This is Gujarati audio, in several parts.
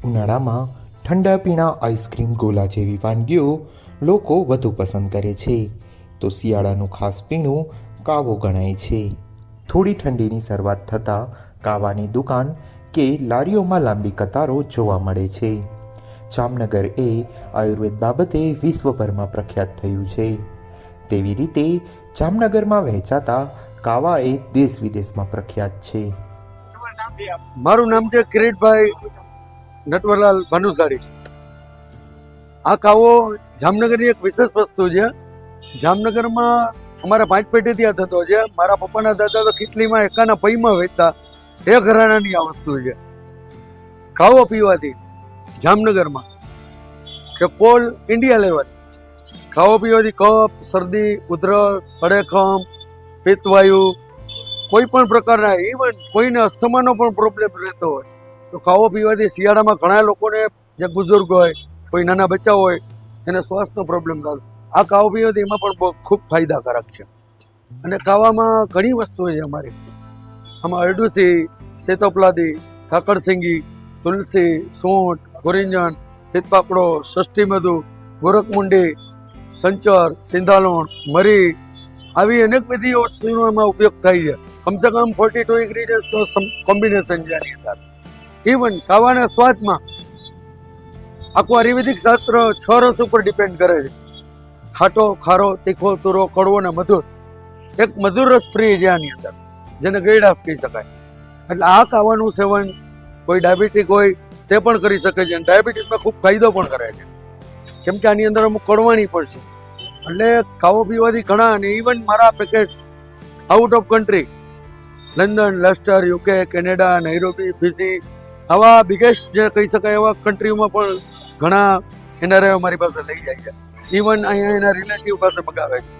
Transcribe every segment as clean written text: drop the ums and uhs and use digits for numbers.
ઉનાળામાં ઠંડા પીણા આઈસ્ક્રીમ ગોલા જેવી વાનગીઓ લોકો વધુ પસંદ કરે છે, તો શિયાળાનું ખાસ પીણું કાવો ગણાય છે. થોડી ઠંડીની શરૂઆત થતાં કાવાની દુકાન કે લારીઓમાં લાંબી કતારો જોવા મળે છે. જામનગર એ આયુર્વેદ બાબતે વિશ્વભરમાં પ્રખ્યાત થયું છે. તેવી રીતે જામનગરમાં વહેંચાતા કાવા એ દેશ વિદેશમાં પ્રખ્યાત છે. મારું નામ છે કિરીટભાઈ નટવરલાલ ભાનુશાળી. આ કાવો જામનગરની એક વિશેષ વસ્તુ છે. જામનગરમાં અમારા 5 પેઢી ત્યાં થતો છે. મારા પપ્પાના દાદા તો કેટલીમાં એકાના પૈમાં વેચતા. એ ઘરાણાની આ વસ્તુ છે. કાવો પીવાથી જામનગરમાં કે કોલ ઇન્ડિયા લેવલ કાવો પીવાથી કફ, શરદી, ઉધરસ, સડેખમ, પિત્તવાયુ, કોઈ પણ પ્રકારના, ઇવન કોઈને અસ્થમાનો પણ પ્રોબ્લેમ રહેતો હોય તો કાવો પીવાથી શિયાળામાં ઘણા લોકોને, જે બુઝુર્ગ હોય, કોઈ નાના બચ્ચા હોય, એને શ્વાસનો પ્રોબ્લેમ થતો. આ કાવો પીવાથી એમાં પણ બહુ ખૂબ ફાયદાકારક છે. અને કાવામાં ઘણી વસ્તુઓ છે અમારી. આમાં અરડુસી, સેતોપલાદી, કાકડસિંગી, તુલસી, સૂંઠ, ગોરીંજન, પિત્તપાપડો, ષષ્ઠીમધુ, ગોરખમુંડી, સંચર, સિંધાલોણ, મરી, આવી અનેક બધી વસ્તુનો એમાં ઉપયોગ થાય છે. કમસે કમ 42 ઇન્ગ્રીડિયન્ટ્સનો કોમ્બિનેશન છે આની અંદર. ઇવન ખાવાના સ્વાદમાં આખું આયુર્વેદિક શાસ્ત્ર 6 રસ ઉપર ડિપેન્ડ કરે છે. ખાટો, ખારો, તીખો, તુરો, કડવો ને મધુર. એક મધુર રસ ફ્રી છે આની અંદર, જેને ગયડાસ કહી શકાય. એટલે આ ખાવાનું સેવન કોઈ ડાયાબિટીક હોય તે પણ કરી શકે છે. અને ડાયાબિટીસમાં ખૂબ ફાયદો પણ કરે છે, કેમ કે આની અંદર અમુક કડવાણી પણ છે. એટલે કાવો પીવાથી ઘણા, અને ઇવન મારા packet out of country, London, Leicester, UK, Canada, Nairobi, Fiji, આવા બિગેસ્ટ જે કહી શકાય એવા કન્ટ્રીઓમાં પણ ઘણા એનઆરઆઈઓ મારી પાસે લઈ જાય છે. ઇવન અહીંયા એના રિલેટિવ પાસે મગાવે છે.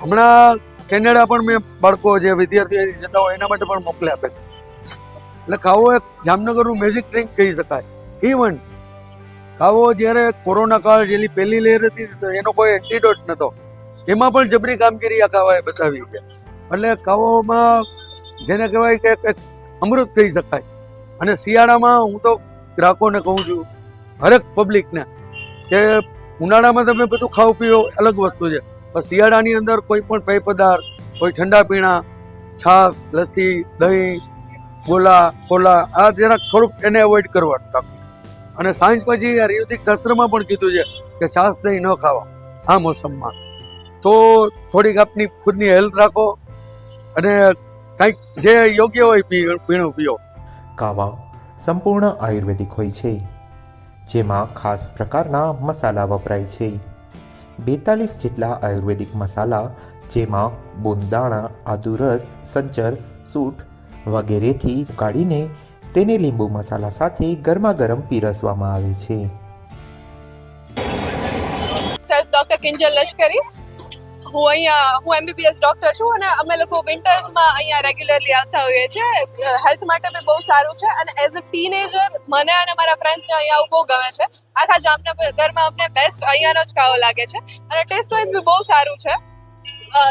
હમણાં કેનેડા પણ મેં બાળકો જે વિદ્યાર્થીઓ જતા હોય એના માટે પણ મોકલી આપે છે. એટલે કાવો એક જામનગરનું મેજિક ડ્રિંક કહી શકાય. ઇવન કાવો જ્યારે કોરોના કાળ જેની પહેલી લહેર હતી તો એનો કોઈ એન્ટીડોટ નહોતો, એમાં પણ જબરી કામગીરી આ કાવાએ બતાવી છે. એટલે કાવોમાં જેને કહેવાય કે એક અમૃત કહી શકાય. અને શિયાળામાં હું તો ગ્રાહકોને કહું છું, હરેક પબ્લિકને, કે ઉનાળામાં તમે બધું ખાવ પીવો અલગ વસ્તુ છે, પણ શિયાળાની અંદર કોઈ પણ પેય પદાર્થ, કોઈ ઠંડા પીણા, છાશ, લસ્સી, દહીં, ગોલા, કોલા, આ જરાક થોડુંક એને અવોઇડ કરવાનું. અને સાંજ પછી આયુર્વેદિક શાસ્ત્રમાં પણ કીધું છે કે છાશ દહીં ન ખાવા આ મોસમમાં. તો થોડીક આપની ખુદની હેલ્થ રાખો અને કંઈક જે યોગ્ય હોય પીણું પીઓ. કાવા સંપૂર્ણ આયુર્વેદિક હોય છે, જેમાં ખાસ પ્રકારના મસાલા વપરાય છે. 42 જેટલા આયુર્વેદિક મસાલા, જેમાં બોંદાણા, આદુરસ, સંચર, સૂંઠ વગેરેથી કાઢીને તેને લીંબુ મસાલા સાથે ગરમા ગરમ પીરસવામાં આવે છે. સેલ્ફ ડોક્ટર કિંજલ લશ્કરી. હું એમબીબીએસ ડોક્ટર છું અને અમે લોકો વિન્ટર્સમાં અહીંયા રેગ્યુલરલી આવતા હોઈએ છીએ. હેલ્થ માટે બી બહુ સારું છે અને એઝ અ ટીનેજર મને અને મારા ફ્રેન્ડ્સને અહીંયા આવું બહુ ગમે છે. આખા જામનગરમાં અમને બેસ્ટ અહીંયાનો જ કાવો લાગે છે અને ટેસ્ટ વાઇઝ બી બહુ સારું છે.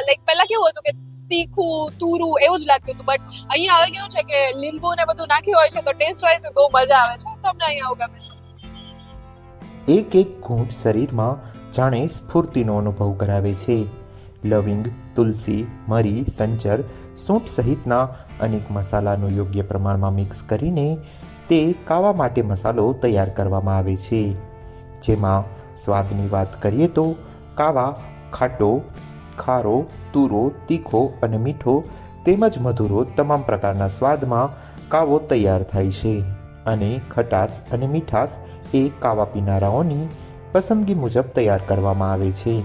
લાઈક પહેલાં કેવું હતું કે તીખું, તુરું એવું જ લાગતું હતું, બટ અહીંયા હવે કેવું છે કે લીંબુ ને બધું નાખ્યું હોય છે તો ટેસ્ટ વાઇઝ બહુ મજા આવે છે. તો અમને અહીંયા આવું ગમે છે. એક એક ઘૂંટ શરીરમાં જાણે સ્ફૂર્તિનો અનુભવ કરાવે છે. લવિંગ, તુલસી, મરી, સંચર, સૂંઠ સહિતના અનેક મસાલાનું યોગ્ય પ્રમાણમાં મિક્સ કરીને તે કાવા માટે મસાલો તૈયાર કરવામાં આવે છે. જેમાં સ્વાદની વાત કરીએ તો કાવા ખાટો, ખારો, તુરો, તીખો અને મીઠો તેમજ મધુરો તમામ પ્રકારના સ્વાદમાં કાવો તૈયાર થાય છે. અને ખટાશ અને મીઠાશ એ કાવા પીનારાઓની પસંદગી મુજબ તૈયાર કરવામાં આવે છે.